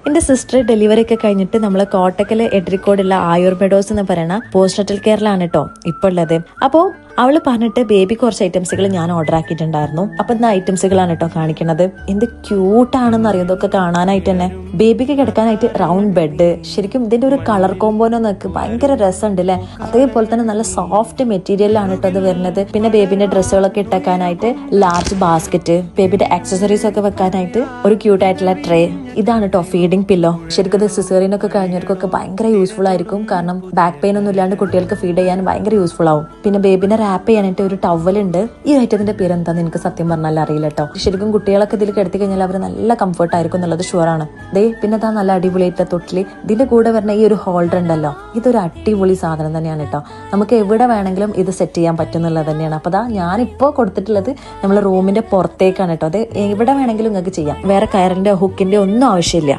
എന്റെ sister delivery ഒക്കെ കഴിഞ്ഞിട്ട് നമ്മള് കോട്ടക്കല് എഡ്രിക്കോടുള്ള ആയുർബെഡോസ് എന്ന് പറയുന്ന പോസ്റ്റ്നറ്റൽ കെയറിലാണ് കേട്ടോ ഇപ്പൊ ഉള്ളത്. അപ്പോ അവള് പറഞ്ഞിട്ട് ബേബി കുറച്ച് ഐറ്റംസുകൾ ഞാൻ ഓർഡർ ആക്കിയിട്ടുണ്ടായിരുന്നു. അപ്പൊ ഇന്ന് ഐറ്റംസുകളാണ് കേട്ടോ കാണിക്കുന്നത്. എന്ത് ക്യൂട്ടാണെന്ന് അറിയാം ഇതൊക്കെ കാണാനായിട്ട് തന്നെ. ബേബിക്ക് കിടക്കാനായിട്ട് റൗണ്ട് ബെഡ്, ശരിക്കും ഇതിന്റെ ഒരു കളർ കോമ്പോനോ നോക്ക് ഭയങ്കര രസമുണ്ട് അല്ലെ. അതേപോലെ തന്നെ നല്ല സോഫ്റ്റ് മെറ്റീരിയലാണ് കേട്ടോ അത് വരുന്നത്. പിന്നെ ബേബിന്റെ ഡ്രസ്സുകളൊക്കെ ഇട്ടേക്കാനായിട്ട് ലാർജ് ബാസ്ക്കറ്റ്, ബേബിയുടെ ആക്സസറീസ് ഒക്കെ വെക്കാനായിട്ട് ഒരു ക്യൂട്ട് ആയിട്ടുള്ള ട്രേ. ഇതാണ് കേട്ടോ ഫീഡിംഗ് പില്ലോ. ശരിക്കും ഇത് സിസേറിയനൊക്കെ കഴിഞ്ഞവർക്കൊക്കെ ഭയങ്കര യൂസ്ഫുൾ ആയിരിക്കും. കാരണം ബാക്ക് പെയിൻ ഒന്നും ഇല്ലാണ്ട് കുട്ടികൾക്ക് ഫീഡ് ചെയ്യാൻ ഭയങ്കര യൂസ്ഫുൾ ആവും. പിന്നെ ബേബിനെ റാപ്പ് ചെയ്യാനായിട്ട് ഒരു ടവൽ ഉണ്ട്. ഈ ഐറ്റത്തിന്റെ പേര് എന്താന്ന് എനിക്ക് സത്യം പറഞ്ഞാൽ അറിയില്ല കേട്ടോ. ശരിക്കും കുട്ടികളൊക്കെ ഇതിൽ കിടത്തി കഴിഞ്ഞാൽ അവർ നല്ല കംഫർട്ട് ആയിരിക്കും എന്നുള്ളത് ഷുവറാണ്. പിന്നെ ഇതാ നല്ല അടിപൊളിയായിട്ട് തൊട്ടില്. ഇതിന്റെ കൂടെ വരുന്ന ഈ ഒരു ഹോൾഡർ ഉണ്ടല്ലോ, ഇതൊരു അടിപൊളി സാധനം തന്നെയാണ് കേട്ടോ. നമുക്ക് എവിടെ വേണമെങ്കിലും ഇത് സെറ്റ് ചെയ്യാൻ പറ്റുന്നുള്ളത് തന്നെയാണ്. അപ്പൊ ദാ ഞാനിപ്പോ കൊടുത്തിട്ടുള്ളത് നമ്മളെ റൂമിന്റെ പുറത്തേക്കാണ് കേട്ടോ. അത് എവിടെ വേണമെങ്കിലും നിങ്ങൾക്ക് ചെയ്യാം. വേറെ കയറിന്റെ ഹുക്കിന്റെ ഒന്നും ആവശ്യമില്ല.